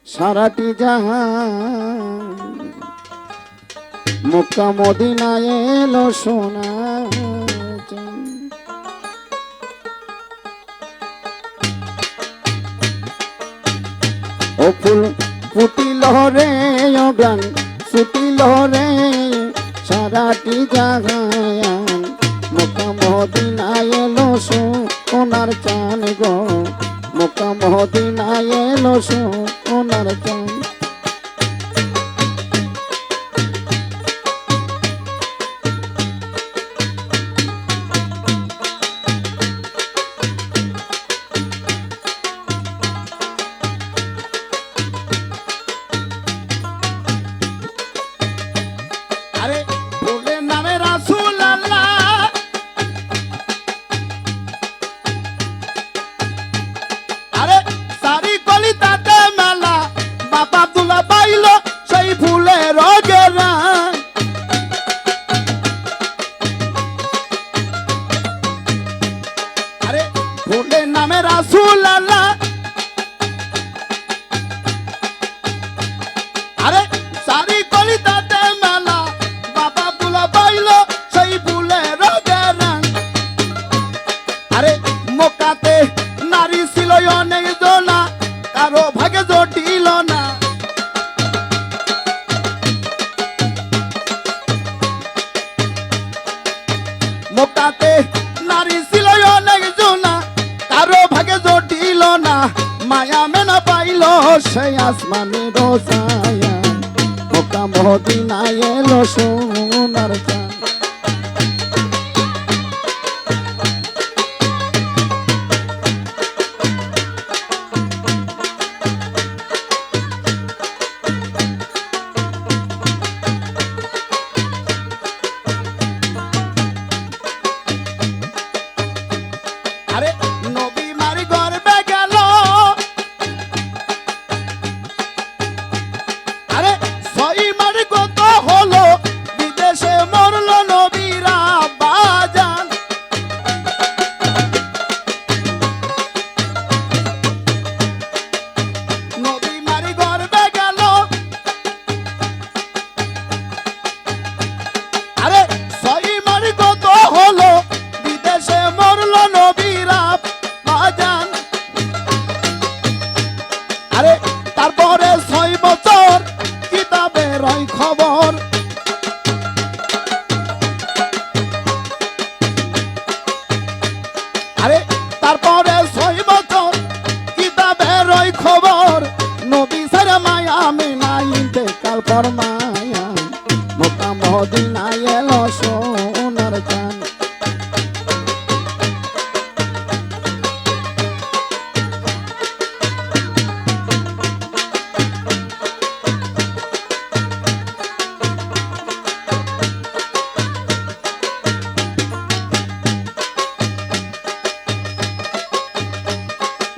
সারাটি জাহান মক্কা মদিনায় এলো সোনা চাঁদ। ও ফুল ফুটিল রে অগান ফুটিল রে সারাটি জাহান মক্কা মদিনায় এলো সোনার চাঁদ গো মক্কা মদিনায় এলো সোনার চাঁদ। আরে ফুলের নামে রাসূল আল্লাহ আরে সারি কলিতাতে মেলা বাবা আব্দুল্লাহ পাইল সেই ফুলের গেরা। আরে ফুলের নামে রাসূল আল্লাহ আরে সারি কলিতাতে মেলা বাবা আব্দুল্লাহ পাইল সেই ফুলের গেরা। আরে মক্কাতে নারী ছিল অনেক জনা কারো ভাগে জটিল না। মক্কাতে নারী ছিল অনেক জনা কারো ভাগে জটিল না। মায়া মেনা পাইল সেই আসমানের ছায়া মক্কা মদিনায় এলো সোনার চাঁদ। আরে নবী মার গর্বে গেল আরে ছয় মার কত হলো বিদেশে মরলো নবীরা বাজান। নবী মার গর্বে গেল আরে ছয় মার কত হলো বিদেশে মরলো নবীরা বাজান। আরে তারপরে 6 বছর কিতাবে রয় খবর। আরে তারপরে 6 বছর কিতাবে রয় খবর নবী সারা মায়া মিনা ইন্তেকাল ফরমায়া মক্কা মদিনায় এলো সোনার চাঁদ।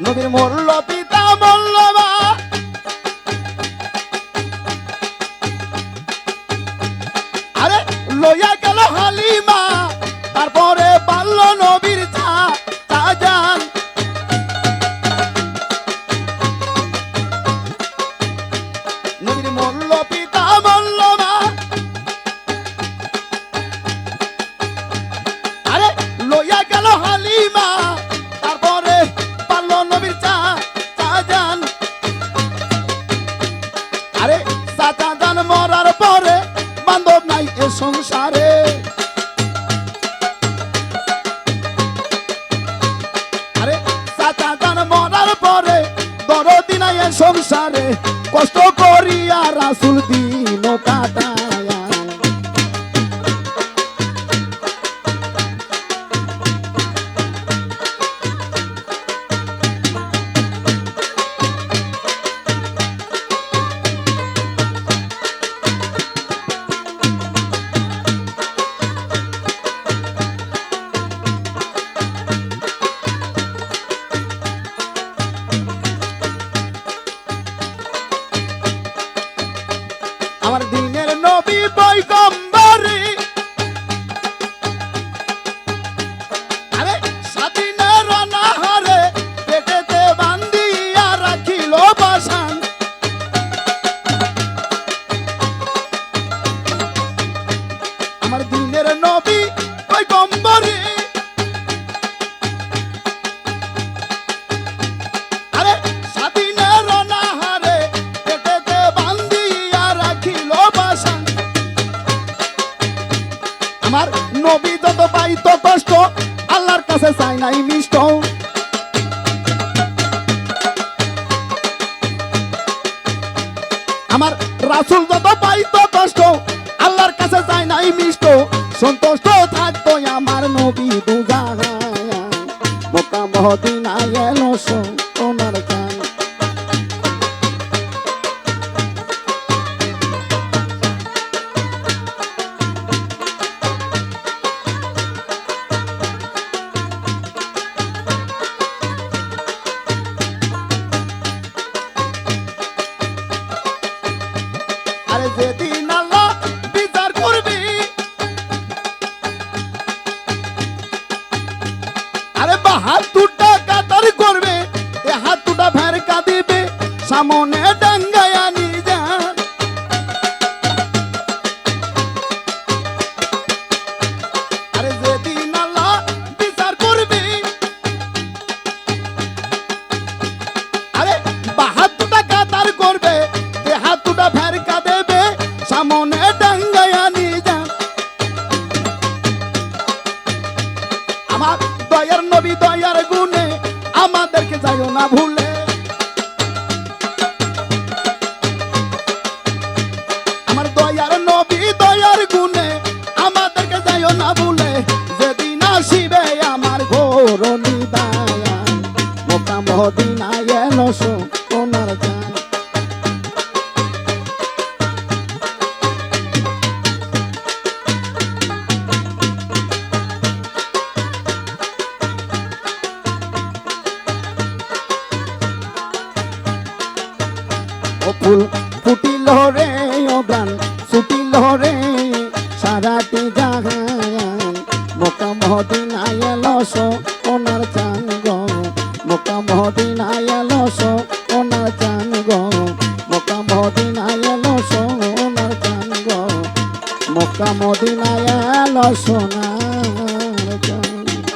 নবীর মরল পিতা মরল মা আরে লইয়া গেল হালিমা তারপরে পারল নবীর চাচান। নবীর মরল পিতা মরল মা আরে লইয়া গেল হালিমা তারপরে নবীর চাচান। আরে চাচান মরার পরে বান্ধব নাই এ সংসারে। আরে চাচান মরার পরে দরদি নাই এ সংসারে কষ্ট করিয়া রাসূল দিন কাটায়া। আমার দিনের আমার রাসূল যত পাইতো কষ্ট আল্লাহর কাছে যায় নাই মিষ্ট সন্তুষ্ট থাকতো আমার নবী দুজাহান মক্কা মদিনায় এলো সোনার চাঁদ আরে যেদিন আল্লাহ বিচার করবে আরে বা হাত দুটা কাতার করবে এ হাত দুটা ভেরকা দিবে সামনে ডাঙ্গায়া নিয়ে যান আরে যেদিন আল্লাহ বিচার করবে আরে বা হাত দুটা কাতার করবে এ হাত দুটা ভেরকা দেবে সামনে ডাঙ্গায়া নিয়ে যান আমার দয়ার নবী দয়ার গুণে আমাদেরকে যাইও না ভুলে আমার দয়ার নবী দয়ার গুণে আমাদেরকে যাইও না ভুলে যেদিন আসিবে আমার ঘোর নিদায়া মক্কা মদিনায় এলো সোনার চাঁদ ও ফুল ফুটিল রে ও গান ছুটিল রে সারাটি জাহান মক্কা মদিনায় এলো সোনার চাঁদ গো মক্কা মদিনায় এলো সোনার চাঁদ গো মক্কা মদিনায় এলো সোনার চাঁদ গো মক্কা মদিনায় এলো সোনার